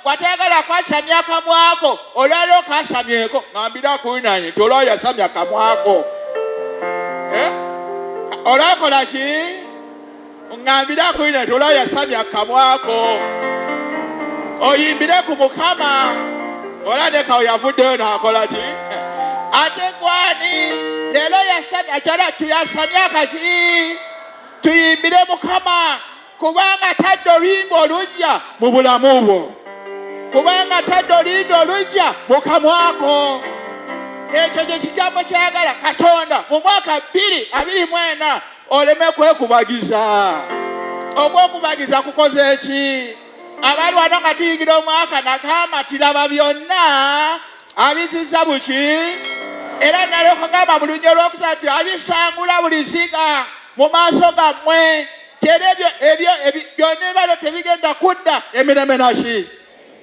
wategala kwasamya akamwako olwaleero kasamyeko ngambira kuinanye tolwa yasamya akamwako olakola ki ngambira kuinanye tolwa yasamya akamwako oyimbire ku Mukama oladeka oyavuddeyo nakola ki ate gwani leero yasamya kyala tuyasamya kaki tuyimbire Mukama kubanga tadde oluyimba olujja mu bulamu bwo kubanga tadde oluyimba olujja mu kamwako ekyo gye kigambo kyagala Katonda mu mwaka 2024 oleme kwekubagiza okwekubagiza kukoze eki abalwana nga tuyingira omwaka nagamba tiraba byonna abiziza buki era nalyo kagamba mu lunya olwokusatu ti alisangula buli ziga mu maaso gammwe ebyo byonna ebalo tebigenda kudda emirembe naki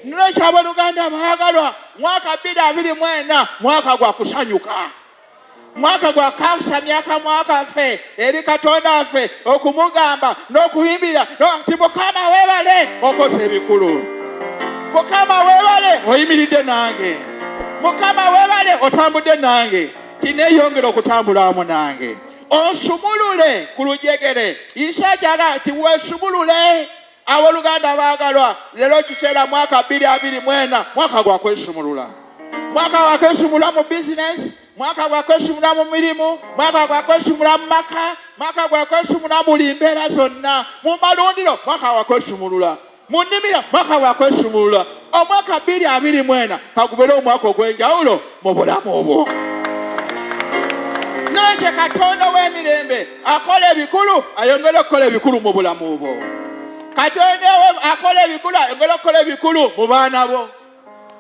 nno kyabwe Luganda baagalwa mwaka 2024 mwaka gwa kusanyuka mwaka gwa kasamya akamwaka ffe eri Katonda waffe okumugamba n'okuyimbira nti Mukama weebale okoze ebikulu Mukama weebale oyimiridde nange Mukama weebale otambudde nange tineeyongera okutambula wamu nange onsumulule ku lujegere isajala ti weesumulule abooluganda baagalwa leero kiseera mwaka 2024 mwaka gwa kwesumulula mwaka gwa kwesumulula mu bizinesi mwaka gwa kwesumulula mu mirimu mwaka gwa kwesumulula mu maka mwaka gwa kwesumulula mu mbeera zonna mu malundiro mwaka gwa kwesumulula mu nnimiro mwaka gwa kwesumulula omwaka 2024 kagubeere omwaka ogw'enjawulo mu bulamu bwo Nolekye Katonda w'emirembe akola ebikulu ayongera okukola ebikulu mu bulamu bwo Katonda akola ebikulu ayongera okukola ebikulu mu baana bo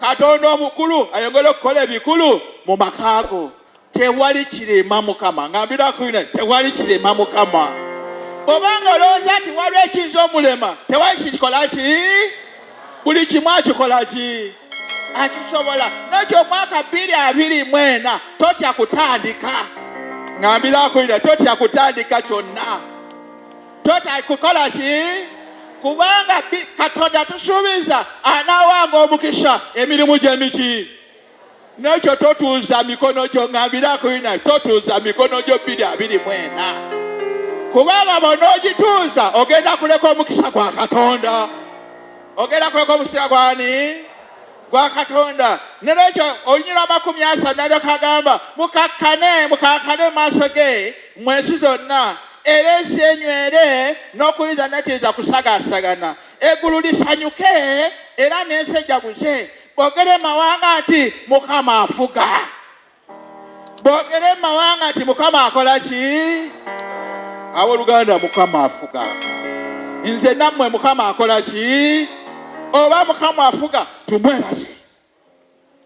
Katonda omukulu ayongera okukola ebikulu mu maka go tewali kirema Mukama ngambira kuina tewali kirema Mukama obanga olowooza nti waliwo ekiyinza omulema tewali kikola ki buli kimu akikola ki akisobola nakyo omwaka 2024 totya kutandika ngambira kuina totya kutandika kyonna totya kukola ki kubanga Katonda tusuubiza anaawanga omukisa emirimu gy'emiki nekyo totuuza mikono gyo ngambira kuina totuuza mikono gyo 2024 kubanga bw'onoogituuza ogenda kuleka omukisa gwa Katonda ogenda kuleka omukisa gwani gwa Katonda nekyo olunyira 30 nalyo kagamba mukakkane maaso ge mwesi zonna era ensi enywere n'okuyinza netiyinza kusagasagana eggulu lisanyuke era n'ensi ejaguze boogere mawanga nti Mukama afuga boogere mawanga nti Mukama akola ki abooluganda Mukama afuga nze nammwe Mukama akola ki oba Mukama afuga tumwebaze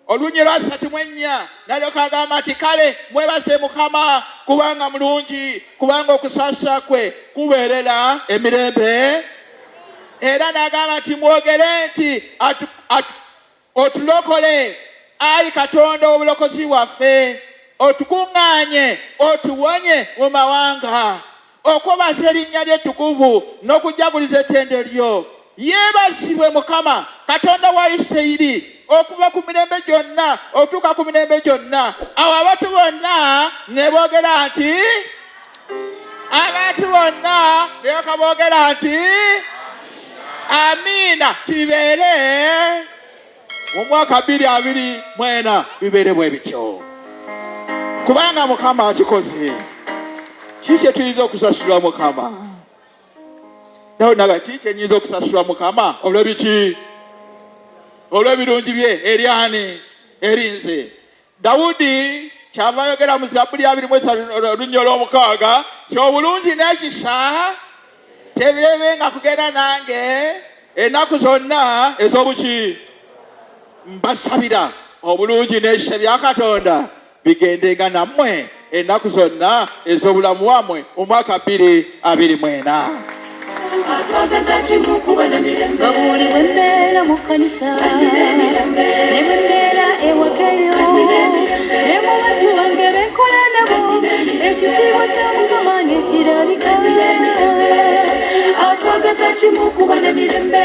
olunyi lwa 34 nalyo kagamba nti kale mwebaze Mukama kubanga mulungi kubanga okusaasa kwe kubeerera emirembe era nagamba nti mwogere nti otulokole ayi Katonda obulokozi waffe otukuŋŋaanye otuwonye mu mawanga okwebaza erinnya ly'ettukuvu n'okujaguliza ettendo lyo yeebazibwe Mukama Katonda wa Isirayiri okuva ku mirembe gyonna otuuka ku mirembe gyonna awo abantu bonna ne boogera nti abantu bonna ne boogera nti amiina kibeere mu mwaka 2024 bibeere bwe bityo kubanga Mukama akikoze kiki tuyinza okusasulwa Mukama nawe naga kiki enyinza okusasulwa Mukama olw'ebiki olw'ebirungi bye eri ani eri nze Dawudi kyava ayogera mu Zabbuli 23 olunya olw'omukaaga ky'obulungi n'ekisa tebirebenga kugenda nange ennaku zonna ez'obuki mbasabira obulungi n'ekisa bya Katonda bigendenga nammwe ennaku zonna ez'obulamu bwammwe mu mwaka 2024 Babuli wembeera mu kkanisa ne wembeera ewakayo ne mu bantu bange benkola nabo ekitiibwa kya Mukama ne kirabika atwagaza kimu kuba ne mirembe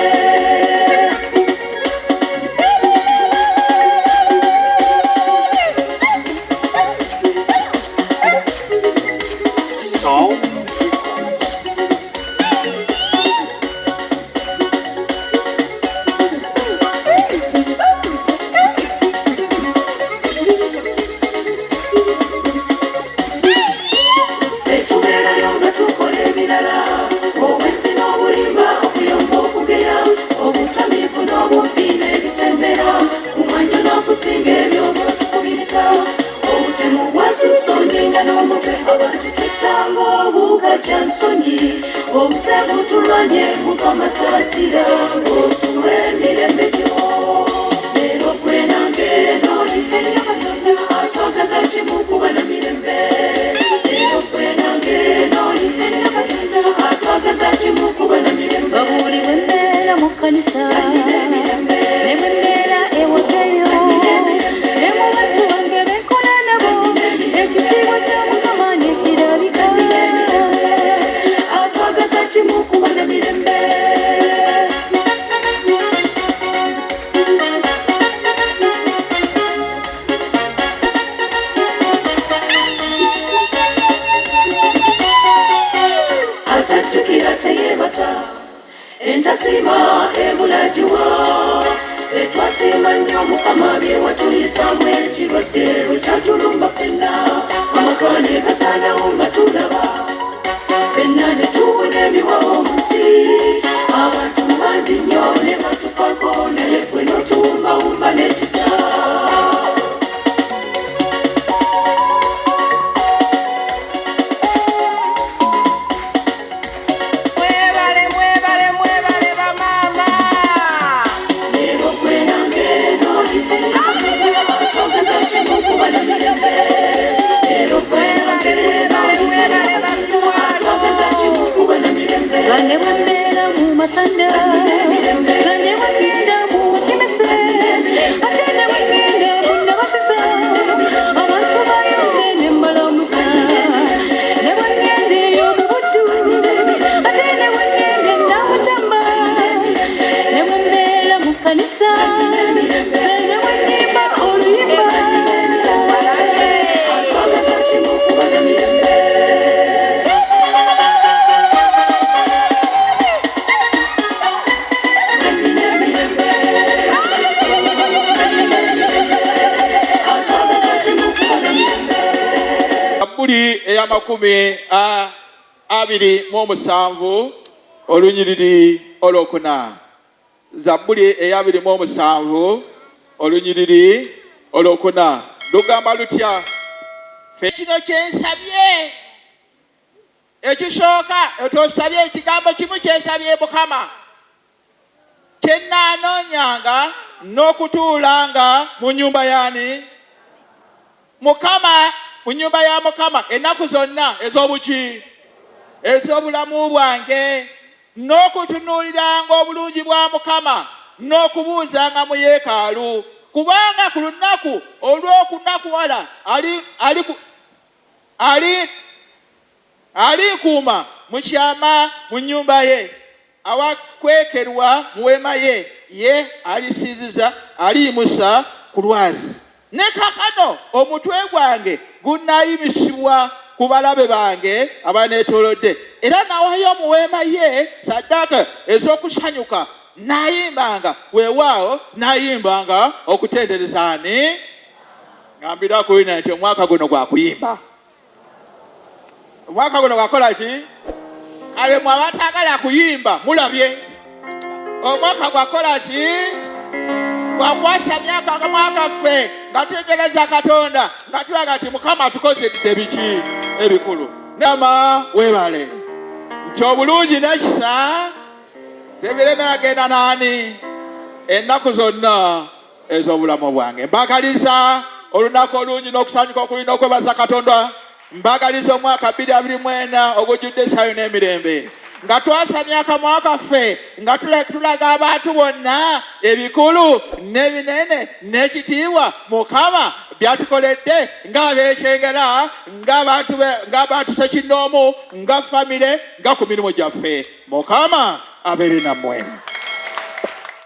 Zabbuli ey'amakumi 27 olunyiriri olwokuna. Zabbuli eya 27 olunyiriri olwokuna. Lugamba lutya? Kino kyensabye ekisooka etosabye ekigambo kimu kyensabye Mukama kyennaanoonyanga n'okutuulanga mu nnyumba yani Mukama, mu nnyumba ya Mukama ennaku zonna ez'obuki ez'obulamu bwange, n'okutunuuliranga obulungi bwa Mukama n'okubuuzanga mu yeekaalu, kubanga ku lunaku olw'okunakuwala alikuuma mu kyama mu nnyumba ye, awakwekerwa mu weema ye alisiiziza aliyimusa ku lwazi. Ne kakano omutwe gwange gunaayimisibwa ku balabe bange abaneetoolodde, era nawayo mu weema ye ssaddaaka ez'okusanyuka, nayimbanga weewaawo nayimbanga okutendereza ani? Ngambira kulina nti omwaka guno gwa kuyimba. Omwaka guno gwakola ki? Kale mwe abatagala kuyimba mulabye. Omwaka gwakola ki? Gwakwasa myaka nga mwaka ffe nga tutendereza Katonda nga tulaga nti Mukama atukozedde biki ebikulu. Nama weebale nti obulungi n'ekisa tebiremera genda nani ennaku zonna ez'obulamu bwange. Mbagaliza olunaku olungi n'okusanyuka okulina okwebaza Katonda. Mbagaliza omwaka 2024 ogujjudde essaayo n'emirembe, nga twasamya akamwa kaffe nga tulaga abantu bonna ebikulu n'ebinene n'ekitiibwa Mukama byatukoledde ng'abeekyengera, ng'abantu ssekinnoomu, nga famire, nga ku mirimu gyaffe. Mukama abeere nammwe.